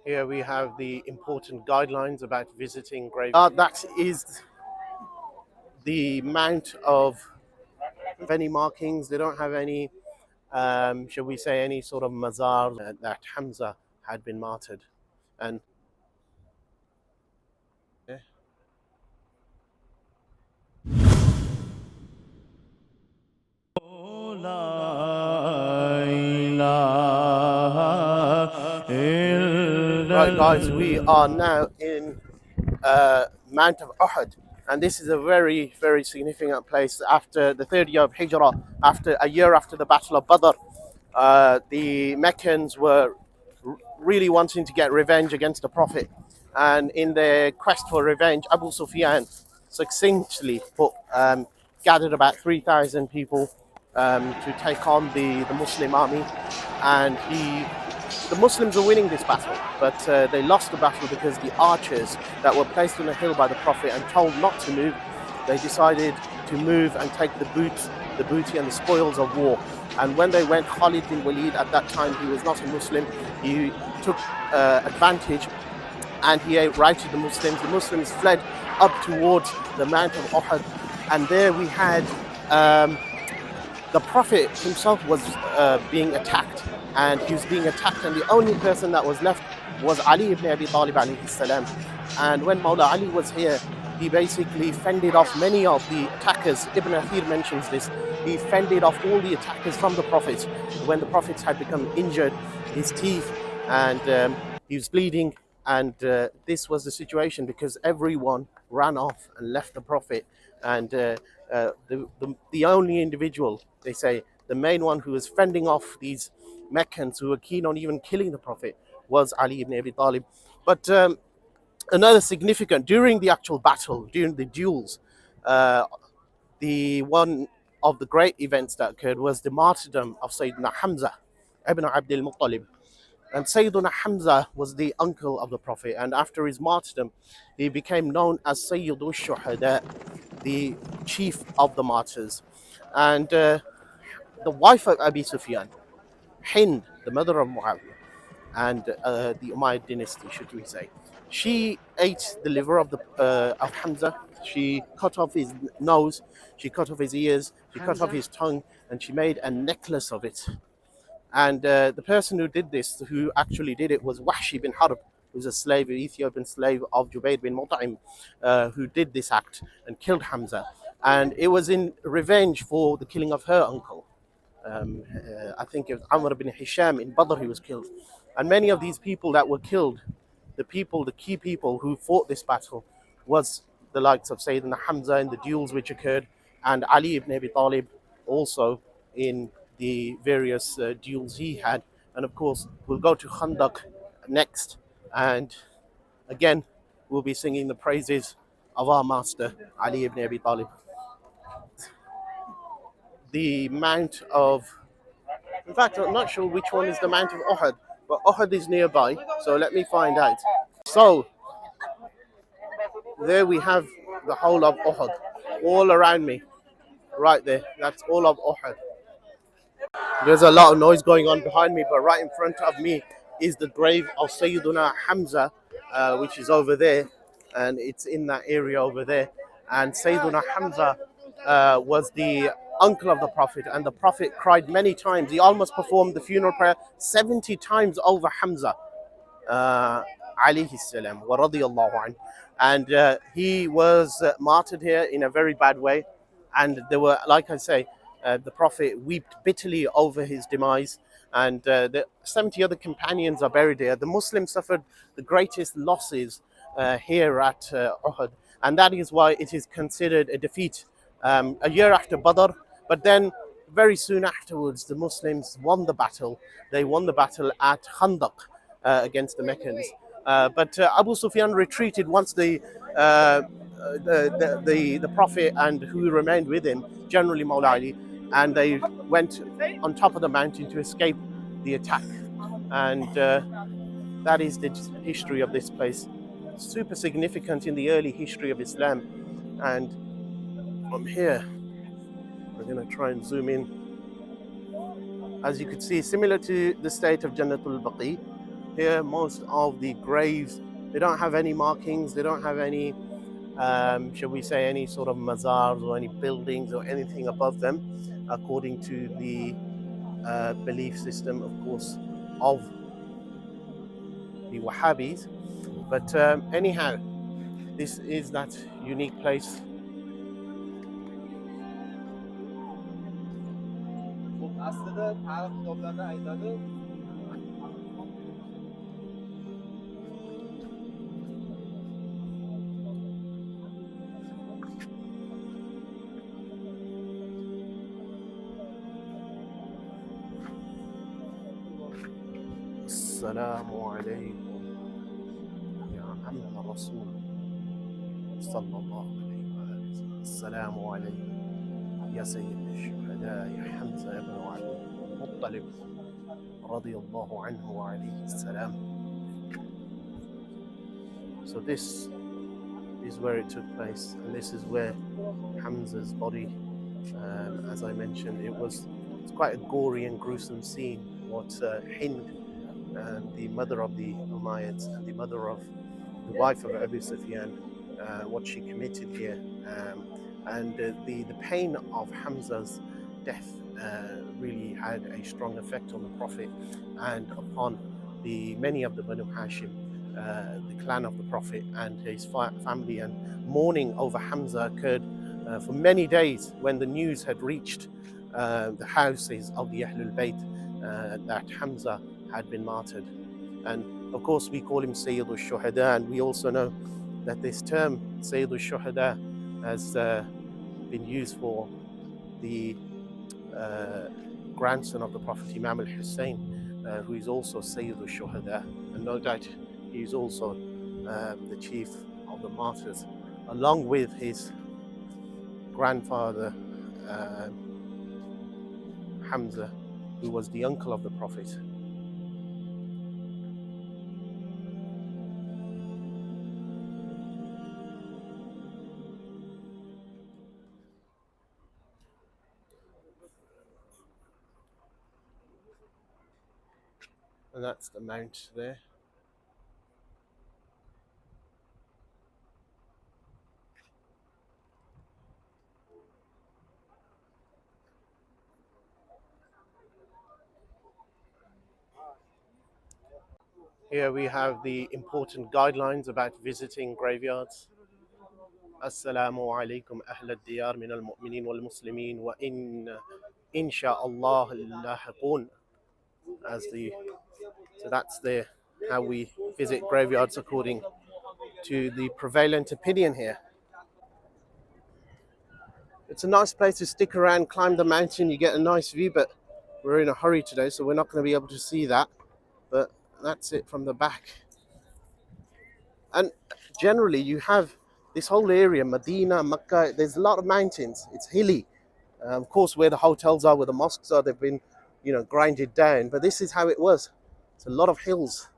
Here we have the important guidelines about visiting graveyards. That is the Mount of any markings. They don't have any, shall we say, any sort of mazar that Hamza had been martyred. And right, guys, we are now in Mount of Uhud, and this is a very, very significant place. After the third year of Hijrah, after a year after the Battle of Badr, the Meccans were really wanting to get revenge against the Prophet, and in their quest for revenge, Abu Sufyan succinctly gathered about 3,000 people to take on the Muslim army, and the Muslims were winning this battle, but they lost the battle because the archers that were placed on a hill by the Prophet and told not to move, they decided to move and take the booty and the spoils of war. And when they went, Khalid bin Walid, at that time he was not a Muslim, he took advantage and he routed the Muslims. The Muslims fled up towards the Mount of Uhud, and there we had the Prophet himself was being attacked, and he was being attacked, and the only person that was left was Ali ibn Abi Talib alayhi salam. And when Mawla Ali was here, he basically fended off many of the attackers. Ibn Athir mentions this. He fended off all the attackers from the Prophet. When the Prophet had become injured, his teeth, and he was bleeding, and this was the situation because everyone ran off and left the Prophet. And the only individual, they say, the main one who was fending off these Meccans who were keen on even killing the Prophet was Ali ibn Abi Talib. But another significant, during the actual battle, during the duels, the one of the great events that occurred was the martyrdom of Sayyidina Hamza ibn Abdul Muttalib. And Sayyidina Hamza was the uncle of the Prophet, and after his martyrdom, he became known as Sayyidul Shuhada, the chief of the martyrs. And the wife of Abi Sufyan, Hind, the mother of Muawiyah, and the Umayyad dynasty, should we say, she ate the liver of Hamza. She cut off his nose, she cut off his ears, she cut off his tongue, and she made a necklace of it. And the person who did this, who actually did it, was Wahshi bin Harb, who was a slave, an Ethiopian slave of Jubayr bin Mut'im, who did this act and killed Hamza. And it was in revenge for the killing of her uncle. I think it was Amr bin Hisham in Badr, he was killed. And many of these people that were killed, the key people who fought this battle, was the likes of Sayyidina Hamza in the duels which occurred, and Ali ibn Abi Talib also in the various duels he had. And of course, we'll go to Khandaq next, and again, we'll be singing the praises of our master, Ali ibn Abi Talib. The Mount of, in fact, I'm not sure which one is the Mount of Uhud, but Uhud is nearby, so let me find out. So, there we have the whole of Uhud, all around me, right there. That's all of Uhud. There's a lot of noise going on behind me, but right in front of me is the grave of Sayyiduna Hamza, which is over there, and it's in that area over there. And Sayyiduna Hamza was the uncle of the Prophet, and the Prophet cried many times. He almost performed the funeral prayer 70 times over Hamza, alayhi salam, wa radiyallahu anh. And he was martyred here in a very bad way. And there were, like I say, the Prophet wept bitterly over his demise, and the 70 other companions are buried here. The Muslims suffered the greatest losses here at Uhud, and that is why it is considered a defeat. A year after Badr, but then very soon afterwards, the Muslims won the battle. They won the battle at Khandaq against the Meccans. But Abu Sufyan retreated once the Prophet and who remained with him, generally Mawla Ali, and they went on top of the mountain to escape the attack. And that is the history of this place. Super significant in the early history of Islam. And from here, we're going to try and zoom in. As you could see, similar to the state of Jannatul Baqi, Here, most of the graves, they don't have any markings, they don't have any, shall we say, any sort of mazars or any buildings or anything above them, according to the belief system, of course, of the Wahhabis. But anyhow, this is that unique place. السلام عليكم يا عم الرسول صلى الله عليه وآله. السلام عليكم يا سيد الشهداء يا حمزة بن عبد المطلب رضي الله عنه وعليه السلام. So this is where it took place, and this is where Hamza's body, as I mentioned, it's quite a gory and gruesome scene. What Hind, the mother of the Umayyads and the mother of the wife of Abu Sufyan, what she committed here, and the pain of Hamza's death really had a strong effect on the Prophet and upon the many of the Banu Hashim, the clan of the Prophet and his family. And mourning over Hamza occurred for many days when the news had reached the houses of the Ahlul Bayt that Hamza had been martyred. And of course, we call him Sayyidul Shuhada, and we also know that this term Sayyidul Shuhada has been used for the grandson of the Prophet Imam al-Hussein, who is also Sayyidul Shuhada, and no doubt he is also the chief of the martyrs, along with his grandfather Hamza, who was the uncle of the Prophet. And that's the mount there. Here we have the important guidelines about visiting graveyards. Assalamu alaikum ahl al-diyar min al-mu'minin wal-muslimin wa insha'Allah lahiqun. So that's how we visit graveyards according to the prevalent opinion here. It's a nice place to stick around, climb the mountain, you get a nice view, but we're in a hurry today, so we're not going to be able to see that. But that's it from the back. And generally, you have this whole area, Medina, Makkah, there's a lot of mountains. It's hilly. Of course, where the hotels are, where the mosques are, they've been, grinded down. But this is how it was. It's a lot of hills.